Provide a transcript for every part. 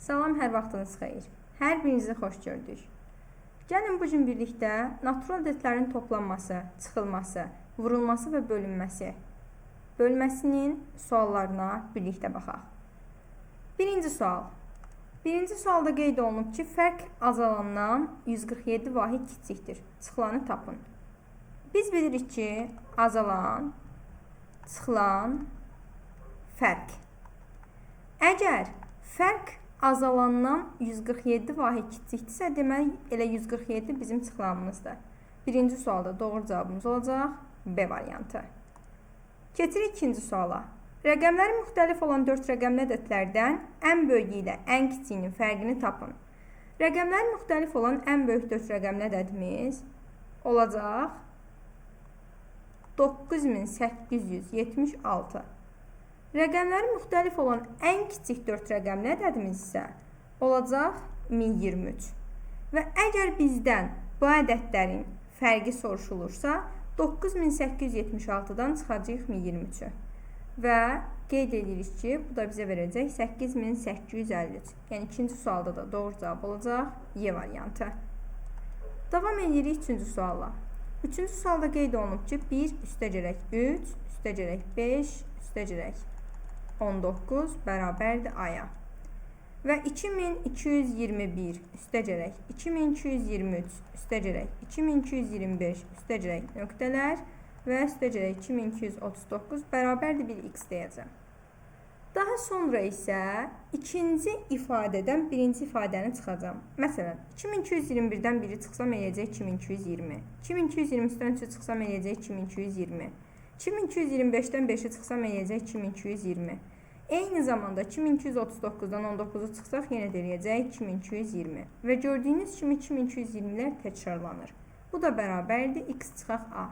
Salam, hər vaxtınız xeyir. Hər birinizi xoş gördük. Gəlin bu gün birlikdə natural ədədlərin toplanması, çıxılması, vurulması və bölməsinin suallarına birlikdə baxaq. Birinci sual. Birinci sualda qeyd olunub ki, fərq azalandan 147 vahid kiçikdir. Çıxılanı tapın. Biz bilirik ki, azalan, çıxılan, fərq. Əgər fərq azalandan 147 vahid kiçikdirsə, deməli elə 147 bizim çıxılanımızdır. Birinci sualda doğru cavabımız olacaq B variantı. Keçirik ikinci suala. Rəqəmləri müxtəlif olan 4 rəqəmli ədədlərdən ən böyüyü ilə ən kiçiyinin fərqini tapın. Rəqəmləri müxtəlif olan ən böyük 4 rəqəmli ədədimiz olacaq 9876. Rəqəmləri müxtəlif olan ən kiçik 4 rəqəmli ədədimiz isə olacaq 1023. Və əgər bizdən bu ədədlərin fərqi soruşulursa, 9876-dan çıxacaq 1023-ü. Və qeyd edirik ki, bu da bizə verəcək 8853. Yəni ikinci sualda da doğru cavab olacaq Y variantı. Davam edirik üçüncü sualla. Üçüncü sualda qeyd olunub ki, 1 üstəgərək 3 üstəgərək 5 üstəgərək 19 bərabərdir A-ya. Və 2221 üstəgərək 2223 üstəgərək 2225 üstəgərək nöqtələr və üstəgərək 2239 bərabərdir bir x deyəcəm. Daha sonra isə ikinci ifadədən birinci ifadəni çıxacam. Məsələn, 2221-dən biri çıxsam eləyəcək 2220. 2223-dən 3-ü çıxsam eləyəcək 2220. 2225-dən 5-i çıxsam eləyəcək 2220. Eyni zamanda 2239-dan 19-u çıxsaq yenə də eləyəcək 2220. Və gördüyünüz kimi 2220-lər təkrarlanır. Bu da bərabərdir x çıxaq A.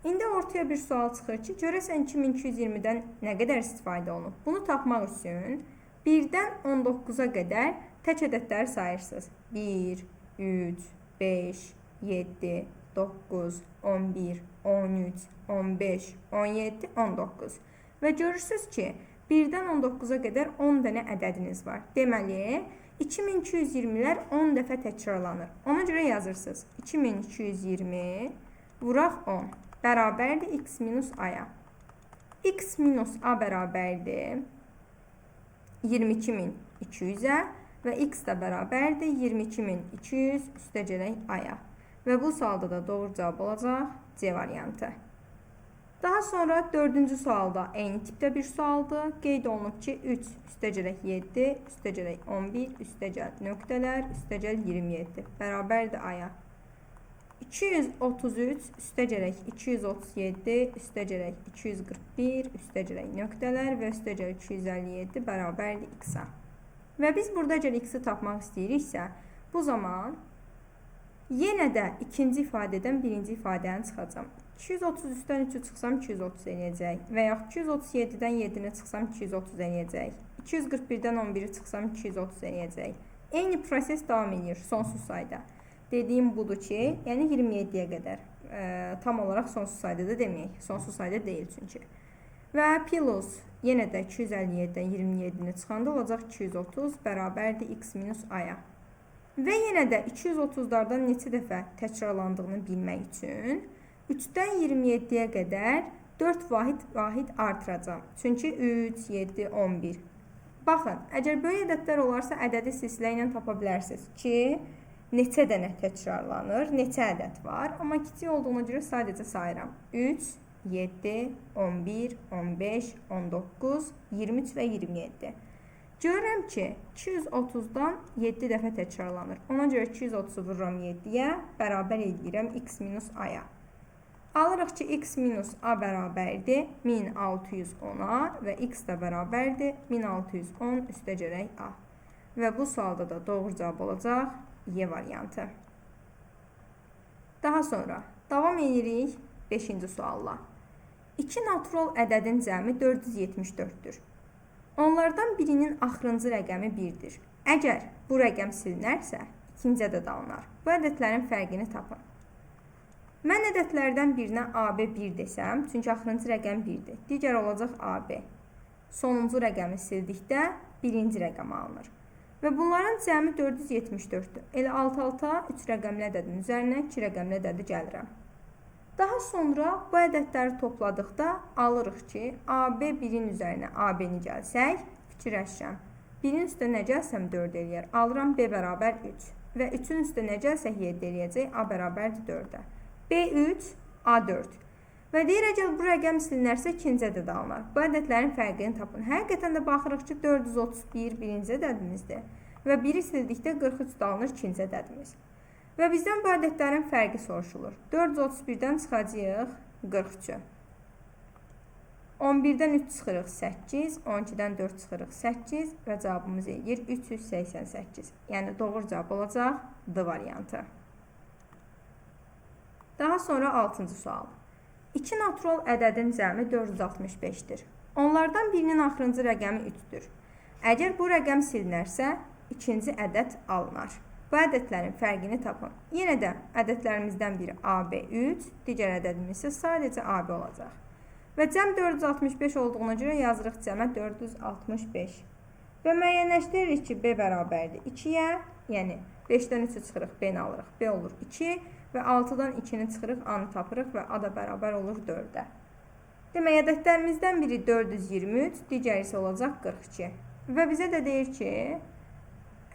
İndi ortaya bir sual çıxır ki, görəsən 2220-dən nə qədər istifadə olunub? Bunu tapmaq üçün 1-dən 19-a qədər tək ədədləri sayırsınız. 1, 3, 5, 7, 9, 11, 13, 15, 17, 19. Və görürsünüz ki, 1-dən 19-a qədər 10 dənə ədədiniz var. Deməli, 2220-lər 10 dəfə təkrarlanır. Ona görə yazırsınız. 2220 vuraq 10 bərabərdir x minus A-ya. X minus A bərabərdir 22200-ə və x də bərabərdir 22200 üstəgərək A-ya. Və bu sualda da doğru cavab olacaq C variantı. Daha sonra dördüncü sualda eyni tipdə bir sualdır. Qeyd olunub ki, 3 üstəgərək 7 üstəgərək 11 üstəgəl nöqtələr üstəgəl 27 bərabərdir A-ya. 233 üstəgərək 237 üstəgərək 241 üstəgərək nöqtələr və üstəgərək 257 bərabərdir x-a. Və biz burada əgər x-i tapmaq istəyiriksə, bu zaman yenə də ikinci ifadədən birinci ifadəni çıxacam. 233-dən 3-ü çıxsam 230 eləyəcək və yaxud 237-dən 7-ni çıxsam 230 eləyəcək. 241-dən 11-i çıxsam 230 eləyəcək. Eyni proses davam edir sonsuz sayda. Dediyim budur ki, yəni 27-yə qədər. Tam olaraq sonsuz sayda da deməyək. Sonsuz sayda deyil çünki. Və plus yenə də 257-dən 27-ni çıxanda olacaq 230 bərabərdir x minus A-ya. Və yenə də 230-lardan neçə dəfə təkrarlandığını bilmək üçün 3-dən 27-yə qədər 4 vahid artıracam. Çünki 3, 7, 11. Baxın, əgər böyük ədədlər olarsa ədədi silsilə ilə tapa bilərsiniz ki, neçə dənə təkrarlanır, neçə ədəd var. Amma kiçik olduğuna görə sadəcə sayıram. 3, 7, 11, 15, 19, 23 və 27. Görürəm ki, 230-dan 7 dəfə təkrarlanır. Ona görə 230-u vururam 7-yə, bərabər edirəm x minus A-ya. Alırıq ki, x minus A bərabərdir 1610-a və x də bərabərdir 1610 üstəgərək A. Və bu sualda da doğru cavab olacaq Y variantı. Daha sonra davam edirik 5-ci sualla. 2 natural ədədin cəmi 474-dür. Onlardan birinin axırıncı rəqəmi 1-dir. Əgər bu rəqəm silinərsə, ikinci ədəd alınar. Bu ədədlərin fərqini tapın. Mən ədədlərdən birinə AB 1 desəm, çünki axırıncı rəqəm 1-dir. Digər olacaq AB. Sonuncu rəqəmi sildikdə birinci rəqəm alınır. və bunların cəmi 474-dür. Elə alt-alta 3 rəqəmli ədədin üzərinə 2 rəqəmli ədədi gəlirəm. Daha sonra bu ədədləri topladıqda alırıq ki, AB 1-in üzərinə AB-ni gəlsək, fikirləşirəm. 1-in üstə nə gəlsəm 4 eləyər. Alıram B bərabər 3 və 3-ün üstə nə gəlsək 7 eləyəcək. A bərabərdir 4-ə. B3, A4. Və deyir, əgər bu rəqəm silinərsə ikinci ədəd alınır. Bu ədədlərin fərqini tapın. Həqiqətən də baxırıq ki, 431 birinci ədədimizdir. Və 1-i sildikdə 43 alınır ikinci ədədimiz. Və bizdən bu ədədlərin fərqi soruşulur. 431-dən çıxacağıq 43-ü. 11-dən 3 çıxırıq 8, 12-dən 4 çıxırıq 8 və cavabımız eləyir 388. Yəni doğru cavab olacaq D variantı. Daha sonra 6-cı sual. 2 natural ədədin cəmi 465-dir. Onlardan birinin axırıncı rəqəmi 3-dür. Əgər bu rəqəm silinərsə, ikinci ədəd alınır. Bu ədədlərin fərqini tapın. Yenə də ədədlərimizdən biri AB3, digər ədədimiz isə sadəcə AB olacaq. Və cəm 465 olduğuna görə yazırıq cəmə 465. Və müəyyənləşdiririk ki, B bərabərdir 2-yə, yəni 5-dən 3-ü çıxırıq, B-ni alırıq, B olur 2 və 6-dan 2-ni çıxırıq, A-nı tapırıq və A da bərabər olur 4-ə. Demək, ədədlərimizdən biri 423, digəri isə olacaq 42. Və bizə də deyir ki,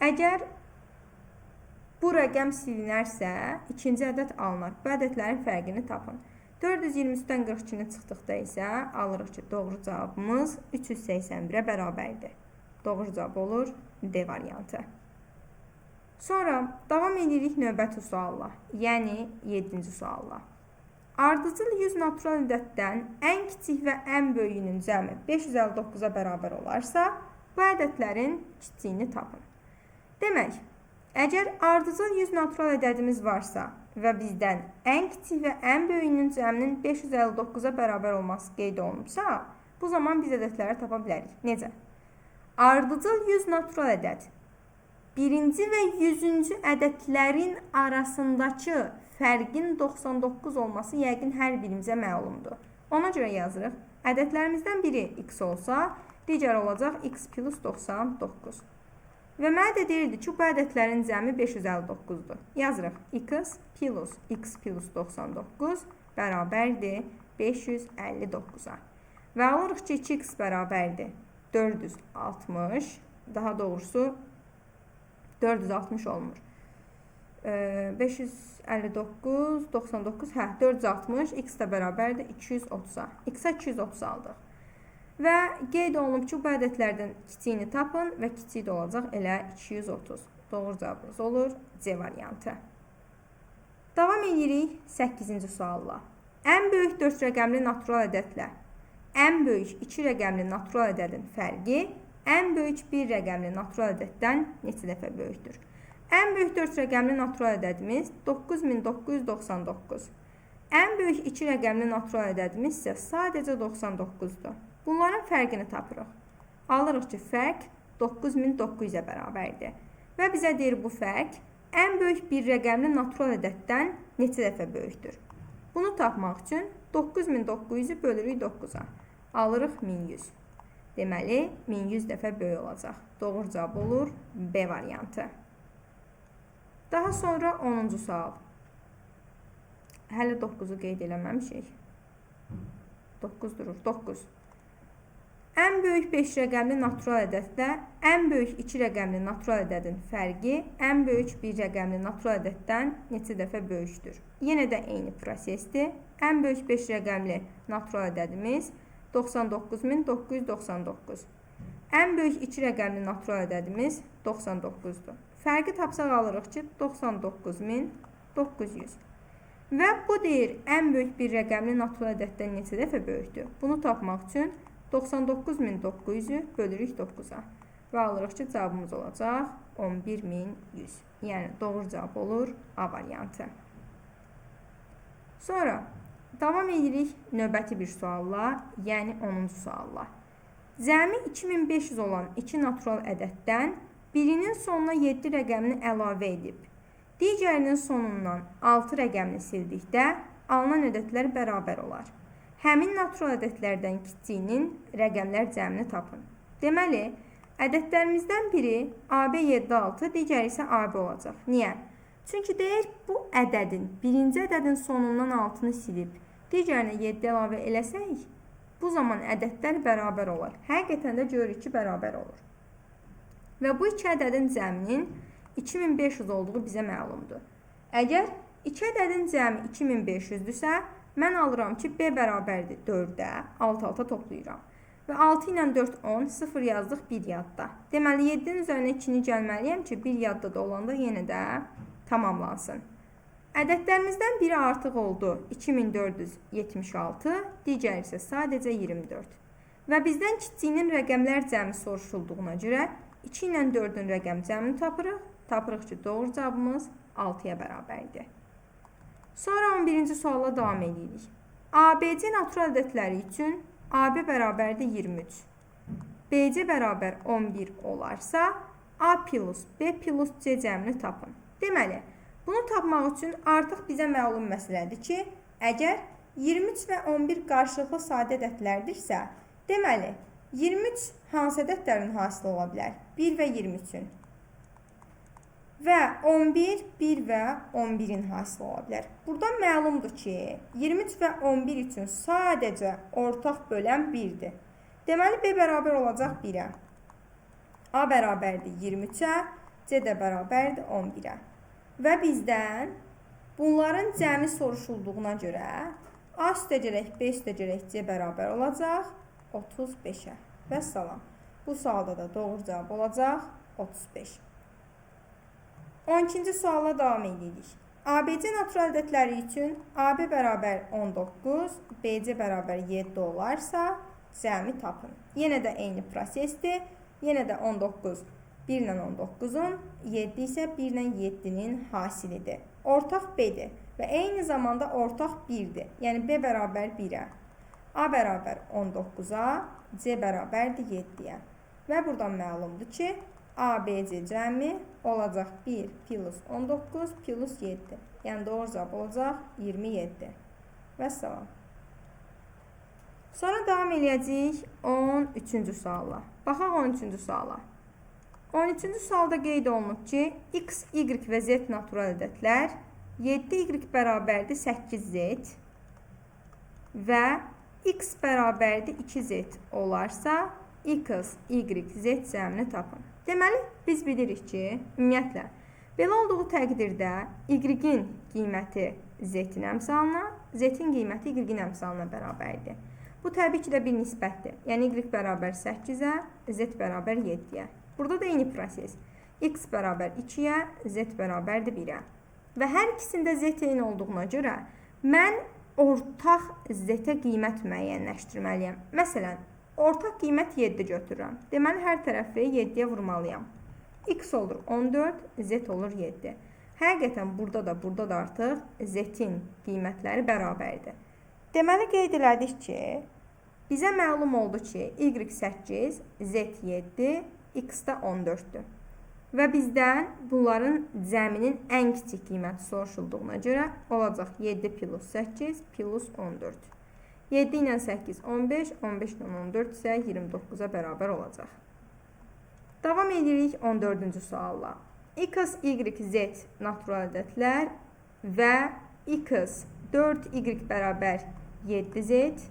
əgər bu rəqəm silinərsə, ikinci ədəd alınır. Bu ədədlərin fərqini tapın. 423-dən 42-ni çıxdıqda isə alırıq ki, doğru cavabımız 381-ə bərabərdir. Doğru cavab olur D variantı. Sonra davam edirik növbəti sualla, yəni 7-ci sualla. Ardıcıl 100 natural ədəddən ən kiçik və ən böyüyünün cəmi 559-a bərabər olarsa, bu ədədlərin kiçiyini tapın. Demək, əgər ardıcıl 100 natural ədədimiz varsa və bizdən ən kiçik və ən böyüyünün cəminin 559-a bərabər olması qeyd olunubsa, bu zaman biz ədədləri tapa bilərik. Necə? Ardıcıl 100 natural ədəd birinci və 100-cü ədədlərin arasındakı fərqin 99 olması yəqin hər birimizə məlumdur. Ona görə yazırıq. Ədədlərimizdən biri x olsa, digər olacaq x plus 99. Və mənə də deyirdi ki, bu ədədlərin cəmi 559-dur. Yazırıq. X plus 99 bərabərdir 559-a. Və alırıq ki, 2x bərabərdir 460, daha doğrusu 460 olmur. 559, 99, 460, x də bərabərdir 230-a. X-ə 230 aldıq. Və qeyd olunub ki, bu ədədlərdən kiçiyini tapın və kiçik də olacaq elə 230. Doğru cavabımız olur C variantı. Davam edirik 8-ci sualla. Ən böyük 4 rəqəmli natural ədədlə ən böyük 2 rəqəmli natural ədədin fərqi ən böyük 1 rəqəmli natural ədəddən neçə dəfə böyükdür? Ən böyük 4 rəqəmli natural ədədimiz 9999. Ən böyük 2 rəqəmli natural ədədimiz isə sadəcə 99-dur. Bunların fərqini tapırıq. Alırıq ki, fərq 9900-ə bərabərdir. Və bizə deyir bu fərq ən böyük 1 rəqəmli natural ədəddən neçə dəfə böyükdür? Bunu tapmaq üçün 9900-ü bölürük 9-a. Alırıq 1100. Deməli, 1100 dəfə böyük olacaq. Doğru cavab olur B variantı. Daha sonra 10-cu sual. Hələ 9-u qeyd eləməmişik. 9 durur. 9. Ən böyük 5 rəqəmli natural ədədlə ən böyük 2 rəqəmli natural ədədin fərqi ən böyük 1 rəqəmli natural ədəddən neçə dəfə böyükdür? Yenə də eyni prosesdir. Ən böyük 5 rəqəmli natural ədədimiz 99999. Ən böyük 2 rəqəmli natural ədədimiz 99-dur. Fərqi tapsaq alırıq ki, 99900. Və bu deyir, ən böyük 1 rəqəmli natural ədəddən neçə dəfə böyükdür? Bunu tapmaq üçün 99900-ü bölürük 9-a. Və alırıq ki, cavabımız olacaq 11100. Yəni, doğru cavab olur A variantı. Sonra davam edirik növbəti bir sualla, yəni 10-cu sualla. Cəmi 2500 olan 2 natural ədəddən birinin sonuna 7 rəqəmini əlavə edib, digərinin sonundan 6 rəqəmini sildikdə alınan ədədlər bərabər olar. Həmin natural ədədlərdən kiçiyinin rəqəmlər cəmini tapın. Deməli, ədədlərimizdən biri AB 7, 6, digəri isə AB olacaq. Niyə? Çünki deyir, bu ədədin, birinci ədədin sonundan 6-nı silib, digərinə 7 əlavə eləsək, bu zaman ədədlər bərabər olar. Həqiqətən də görürük ki, bərabər olur. Və bu iki ədədin cəminin 2500 olduğu bizə məlumdur. Əgər iki ədədin cəmi 2500-dürsə, mən alıram ki, B bərabərdir 4-ə, 6-6 toplayıram. Və 6 ilə 4, 10, 0 yazdıq 1 yadda. Deməli, 7-nin üzərinə 2-ni gəlməliyəm ki, 1 yadda da olanda yenə də tamamlansın. Ədədlərimizdən biri artıq oldu 2476, digəri isə sadəcə 24. Və bizdən kiçiyinin rəqəmlər cəmi soruşulduğuna görə 2 ilə 4-ün rəqəm cəmini tapırıq. Tapırıq ki, doğru cavabımız 6-ya bərabərdir. Sonra 11-ci sualla davam edirik. ABC natural ədədləri üçün AB bərabərdir 23. BC bərabər 11 olarsa, A plus B plus C cəmini tapın. Deməli, bunu tapmaq üçün artıq bizə məlum məsələdir ki, əgər 23 və 11 qarşılıqlı sadə ədədlərdirsə, deməli, 23 hansı ədədlərin hasili ola bilər? 1 və 23-ün. Və 11, 1 və 11-in hasili ola bilər. Buradan məlumdur ki, 23 və 11 üçün sadəcə ortaq bölən 1-dir. Deməli, B bərabər olacaq 1-ə. A bərabərdir 23-ə, C də bərabərdir 11-ə. Və bizdən bunların cəmi soruşulduğuna görə A üstəgərək B üstəgərək C bərabər olacaq 35-ə. Və salam. Bu sualda da doğru cavab olacaq 35. 12-ci sualla davam edirik. ABC natural ədədləri üçün AB bərabər 19, BC bərabər 7 olarsa cəmi tapın. Yenə də eyni prosesdir. Yenə də 19 1 ilə 19-un, 7 isə 1 ilə 7-nin hasilidir. Ortaq B-dir və eyni zamanda ortaq 1-dir. Yəni B bərabər 1-ə. A bərabər 19-a, C bərabərdir 7-yə. Və buradan məlumdur ki, ABC cəmi olacaq 1 plus 19 plus 7. Yəni doğru cavab olacaq 27. Və salam. Sonra davam edəcəyik 13-cü sualla. Baxaq 13-cü sualla. 13-cü sualda qeyd olunub ki, x, y və z natural ədədlər 7y bərabərdir 8z və x bərabərdir 2z olarsa, x, y, z cəmini tapın. Deməli, biz bilirik ki, ümumiyyətlə, belə olduğu təqdirdə y-in qiyməti z-in əmsalına, z-in qiyməti y-in əmsalına bərabərdir. Bu, təbii ki də bir nisbətdir. Yəni, y bərabər 8-ə, z bərabər 7-yə. Burada da eyni proses. X bərabər 2-yə, z bərabərdir 1-ə. Və hər ikisində z eyni olduğuna görə mən ortaq z-ə qiymət müəyyənləşdirməliyəm. Məsələn, ortaq qiymət 7 götürürəm. Deməli, hər tərəfi 7-yə vurmalıyam. X olur 14, z olur 7. Həqiqətən burada da artıq z-in qiymətləri bərabərdir. Deməli, qeyd elədik ki, bizə məlum oldu ki, y 8, z 7, x də 14-dür. Və bizdən bunların cəminin ən kiçik qiyməti soruşulduğuna görə olacaq 7 plus 8 plus 14. 7 ilə 8, 15, 15 ilə 14 isə 29-a bərabər olacaq. Davam edirik 14-cü sualla. X, y, z natural ədədlər və x 4y bərabər 7z,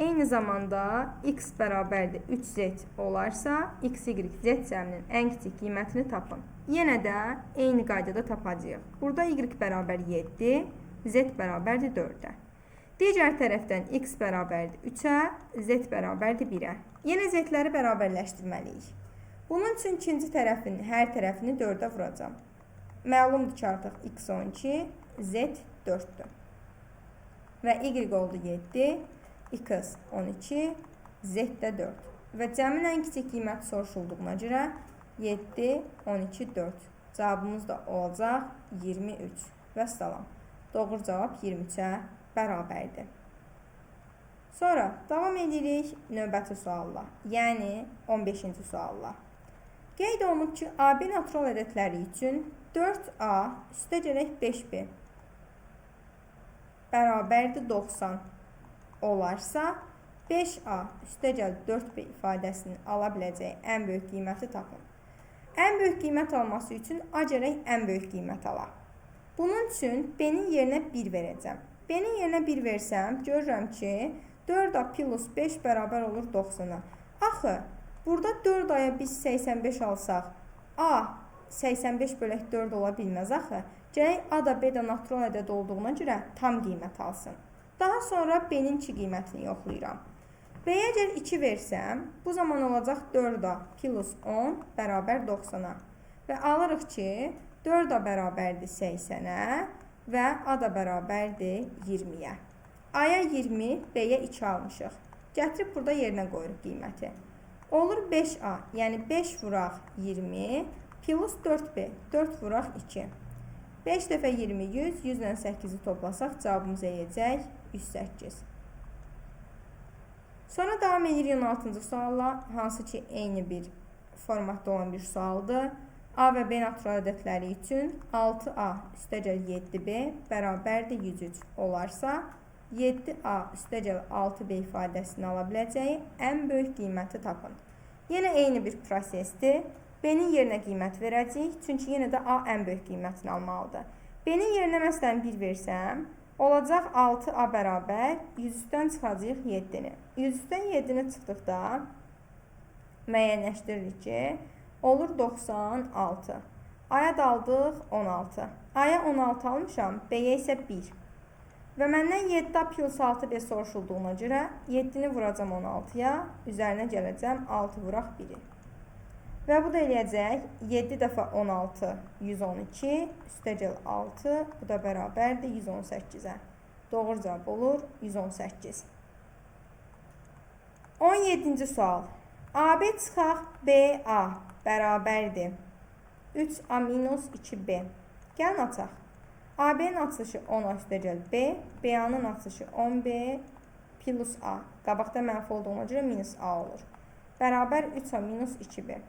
eyni zamanda x bərabərdir 3z olarsa, x, y, z cəminin ən kiçik qiymətini tapın. Yenə də eyni qaydada tapacağıq. Burada y bərabər 7, z bərabərdir 4-ə. Digər tərəfdən x bərabərdir 3-ə, z bərabərdir 1-ə. Yenə z-ləri bərabərləşdirməliyik. Bunun üçün ikinci tərəfin hər tərəfini 4-ə vuracam. Məlumdur ki, artıq x 12, z 4-dür. Və y oldu 7, x 12, z də 4. Və cəmin ən kiçik qiyməti soruşulduğuna görə 7, 12, 4. Cavabımız da olacaq 23. Və salam. Doğru cavab 23-ə bərabərdir. Sonra davam edirik növbəti sualla, yəni 15-ci sualla. Qeyd olunub ki, AB natural ədədləri üçün 4A üstəgərək 5B bərabərdir 90 olarsa, 5A üstəgəl 4B ifadəsinin ala biləcəyi ən böyük qiyməti tapın. Ən böyük qiymət alması üçün A gərək ən böyük qiymət ala. Bunun üçün B-nin yerinə 1 verəcəm. B-nin yerinə 1 versəm, görürəm ki, 4A plus 5 bərabər olur 90-a. Axı, burada 4A-ya biz 85 alsaq, A 85 bölək 4 ola bilməz axı. Gərək A da B də natural ədəd olduğuna görə tam qiymət alsın. Daha sonra B-nin 2 qiymətini yoxlayıram. B-yə əgər 2 versəm, bu zaman olacaq 4A plus 10 bərabər 90-a. Və alırıq ki, 4A bərabərdir 80-ə və A da bərabərdir 20-yə. A-ya 20, B-yə 2 almışıq. Gətirib burada yerinə qoyuruq qiyməti. Olur 5A, yəni 5 vuraq 20 plus 4B, 4 vuraq 2. 5 dəfə 20, 100, 100-lə 8-i toplasaq cavabımız eləyəcək 108. Sonra davam edirik 16-cı sualla, hansı ki eyni bir formatda olan bir sualdır. A və B natural ədədləri üçün 6A üstəgəl 7B bərabərdir 103 olarsa, 7A üstəgəl 6B ifadəsini ala biləcəyi ən böyük qiyməti tapın. Yenə eyni bir prosesdir. B-nin yerinə qiymət verəcəyik, çünki yenə də A ən böyük qiymətini almalıdır. B-nin yerinə məsələn 1 versəm, olacaq 6A bərabər 103-dən çıxacaq 7-ni. 103-dən 7-ni çıxdıqda müəyyənləşdiririk ki, olur 96. A-ya da aldıq 16. A-ya 16 almışam, B-yə isə 1. Və məndən 7A plus 6B soruşulduğuna görə 7-ni vuracam 16-ya, üzərinə gələcəm 6 vuraq 1-i. Və bu da eləyəcək 7 dəfə 16, 112, üstəgəl 6, bu da bərabərdir 118-ə. Doğru cavab olur 118. 17-ci sual. AB çıxaq BA bərabərdir 3A minus 2B. Gəlin açaq. AB-nin açılışı 10A üstəgəl B, BA-nın açılışı 10B plus A. Qabaqda mənfi olduğuna görə minus A olur. Bərabər 3A minus 2B.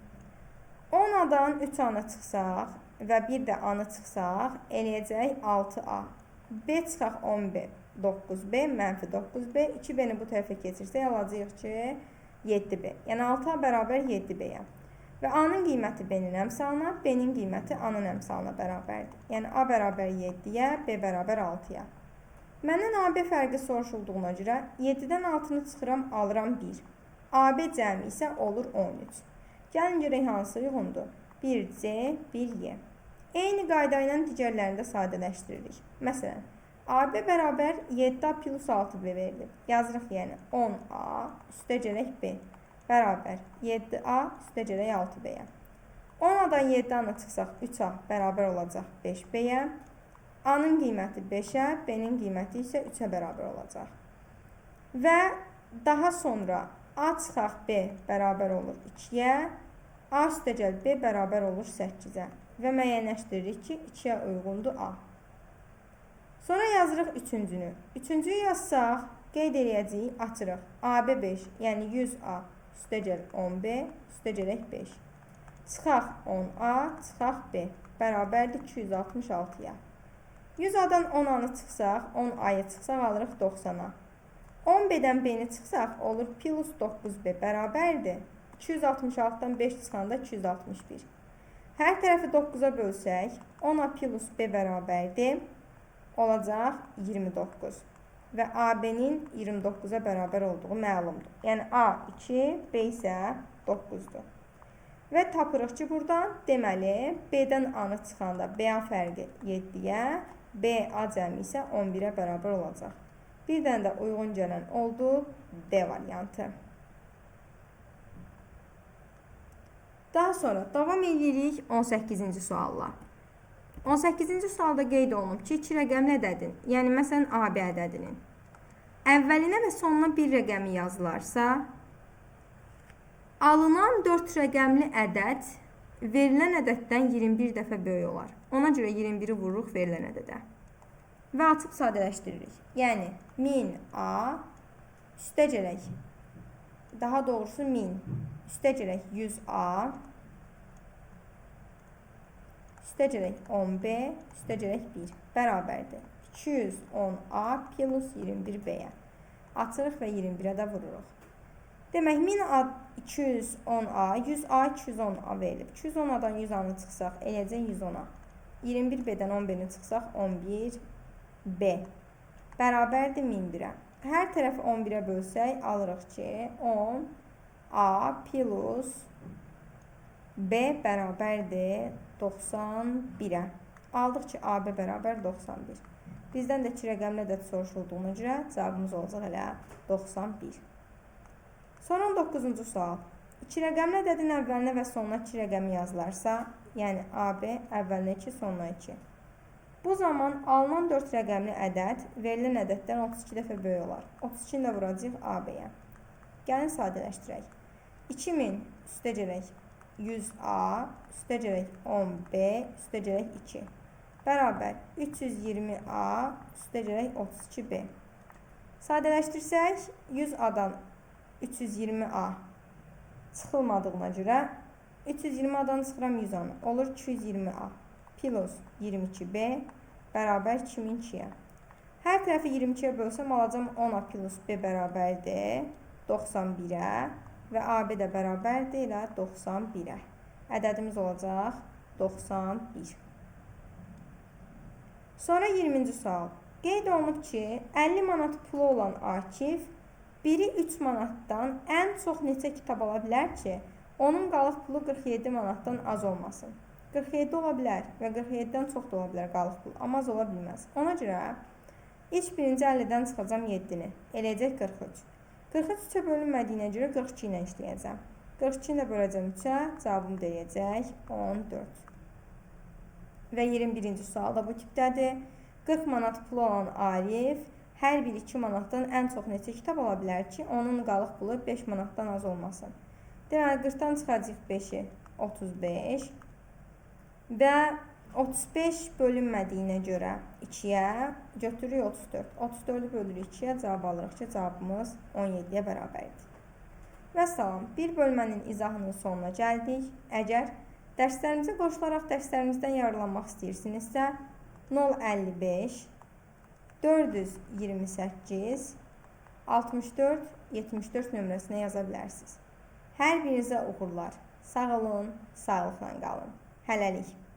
10A-dan 3A-nı çıxsaq və bir də A-nı çıxsaq, eləyəcək 6A. B çıxaq 10B, 9B, mənfi 9B. 2B-ni bu tərəfə keçirsək, alacaq ki, 7B. Yəni 6A bərabər 7B-yə. Və A-nın qiyməti B-nin əmsalına, B-nin qiyməti A-nın əmsalına bərabərdir. Yəni A bərabər 7-yə, B bərabər 6-ya. Məndən AB fərqi soruşulduğuna görə 7-dən 6-nı çıxıram, alıram 1. AB cəmi isə olur 13. Gəlin görək hansı uyğundur? 1C, 1Y. Eyni qayda ilə digərlərini də sadələşdiririk. Məsələn, AB bərabər 7A plus 6B verilib. Yazırıq yəni 10A üstəgələk B bərabər 7A üstəgələk 6B-yə. 10A-dan 7A-nı çıxsaq 3A bərabər olacaq 5B-yə. A-nın qiyməti 5-ə, B-nin qiyməti isə 3-ə bərabər olacaq. Və daha sonra A çıxaq B bərabər olur 2-yə, A üstəgəl B bərabər olur 8-ə və müəyyənləşdiririk ki, 2-yə uyğundur A. Sonra yazırıq 3-cünü. 3-cüyü yazsaq, qeyd eləyəcəyik, açırıq. AB 5, yəni 100A üstəgəl 10B üstəgələk 5. Çıxaq 10A, çıxaq B bərabərdir 266-ya. 100A-dan 10A-nı çıxsaq, 10A-yı çıxsaq, alırıq 90-a. 10B-dən B-ni çıxsaq, olur plus 9B bərabərdir. 266-dan 5 çıxanda 261. Hər tərəfi 9-a bölsək, 10A plus B bərabərdir. Olacaq 29. Və AB-nin 29-a bərabər olduğu məlumdur. Yəni A 2, B isə 9-dur. Və tapırıq ki, buradan deməli, B-dən A-nı çıxanda B-A fərqi 7-yə, B-A cəmi isə 11-ə bərabər olacaq. Bir dənə də uyğun gələn oldu D variantı. Daha sonra davam edirik 18-ci sualla. 18-ci sualda qeyd olunub ki, 2 rəqəmli ədədin, yəni məsələn AB ədədinin əvvəlinə və sonuna bir rəqəmi yazılarsa, alınan 4 rəqəmli ədəd verilən ədəddən 21 dəfə böyük olar. Ona görə 21-i vururuq verilən ədədə. Və açıb sadələşdiririk. Yəni 1000A üstəgələk, daha doğrusu 1000 üstəgələk 100A üstəgələk 10B üstəgələk 1 bərabərdir 210A plus 21B-yə. Açırıq və 21-ə də vururuq. Demək, 1210A, 100A, 210A verilib. 210A-dan 100A-nı çıxsaq, eləcək 110A. 21B-dən 10B-ni çıxsaq, 11B. Bərabərdir 1001-ə. Hər tərəfi 11-ə bölsək, alırıq ki, 10A plus B bərabərdir 91-ə. Aldıq ki, AB bərabər 91. Bizdən də 2 rəqəmli ədəd soruşulduğuna görə cavabımız olacaq elə 91. Sonra 19-cu sual. 2 rəqəmli ədədin əvvəlinə və sonuna 2 rəqəmi yazılarsa, yəni AB əvvəlinə 2, sonuna 2. Bu zaman alınan 4 rəqəmli ədəd verilən ədəddən 32 dəfə böyük olar. 32-ni də vuracaq AB-yə. Gəlin sadələşdirək. 2000 üstə gələk 100A, üstə gələk 10B, üstə gələk 2. Bərabər 320A, üstə gələk 32B. Sadələşdirsək, 100A-dan 320A çıxılmadığına görə 320A-dan çıxıram 100A-nı. Olur 220A plus 22B bərabər 2002-yə. Hər tərəfi 22-yə bölsəm alacam 10A plus B bərabərdir 91-ə və AB də bərabərdir elə 91-ə. Ədədimiz olacaq 91. Sonra 20-ci sual. Qeyd olunub ki, 50 manat pulu olan Akif biri 3 manatdan ən çox neçə kitab ala bilər ki, onun qalıq pulu 47 manatdan az olmasın. 47 ola bilər və 47-dən çox da ola bilər qalıq pulu, amma az ola bilməz. Ona görə ilk birinci 50-dən çıxacam 7-ni, eləyəcək 43. 43 3-ə bölünmədiyinə görə 42 ilə işləyəcəm. 42-ni də böləcəm 3-ə, cavabım deyəcək 14. Və 21-ci sual da bu tipdədir. 40 manat pulu olan Arif hər bir 2 manatdan ən çox neçə kitab ala bilər ki, onun qalıq pulu 5 manatdan az olmasın. Deməli, 40-dan çıxacaq 5-i 35 və 35 bölünmədiyinə görə 2-yə götürürük 34. 34-ü bölürük 2-yə, cavab alırıq ki, cavabımız 17-yə bərabərdir. Və salam, bir bölmənin izahının sonuna gəldik. Əgər dərslərimizə qoşularaq dərslərimizdən yararlanmaq istəyirsinizsə, 055 428 64 74 nömrəsinə yaza bilərsiniz. Hər birinizə uğurlar. Sağ olun, sağlıqla qalın. Hələlik.